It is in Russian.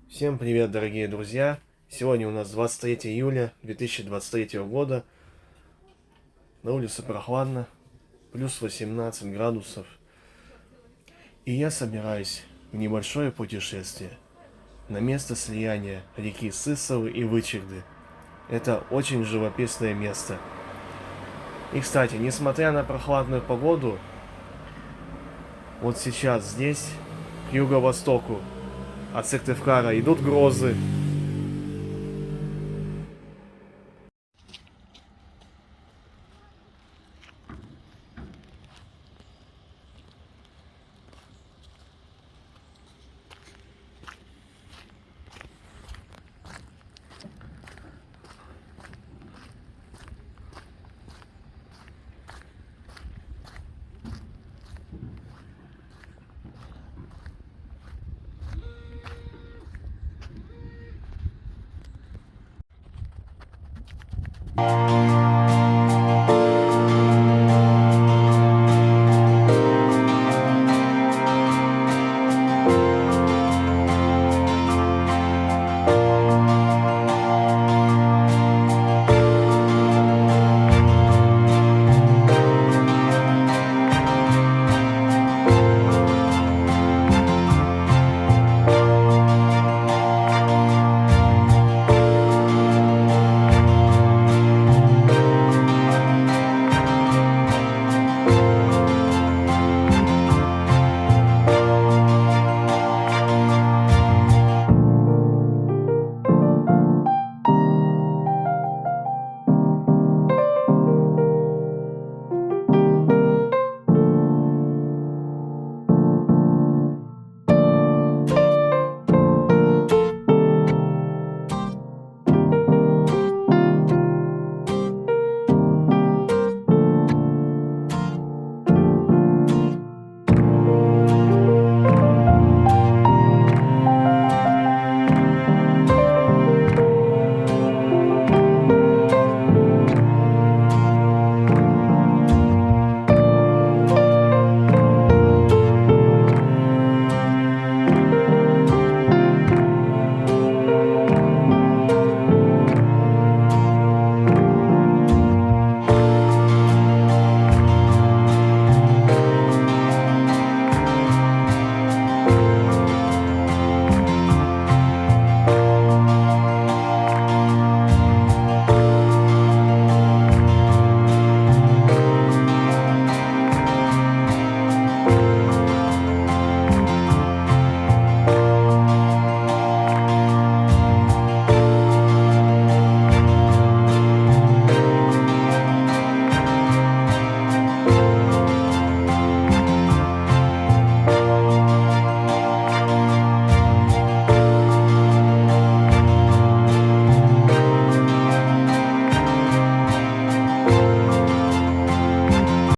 Всем привет, дорогие друзья! Сегодня у нас 23 июля 2023 года. На улице прохладно, плюс 18 градусов. И я собираюсь в небольшое путешествие на место слияния реки Сысовы и Вычегды. Это очень живописное место. И, кстати, несмотря на прохладную погоду, вот сейчас здесь, к юго-востоку от Сыктывкара, идут грозы.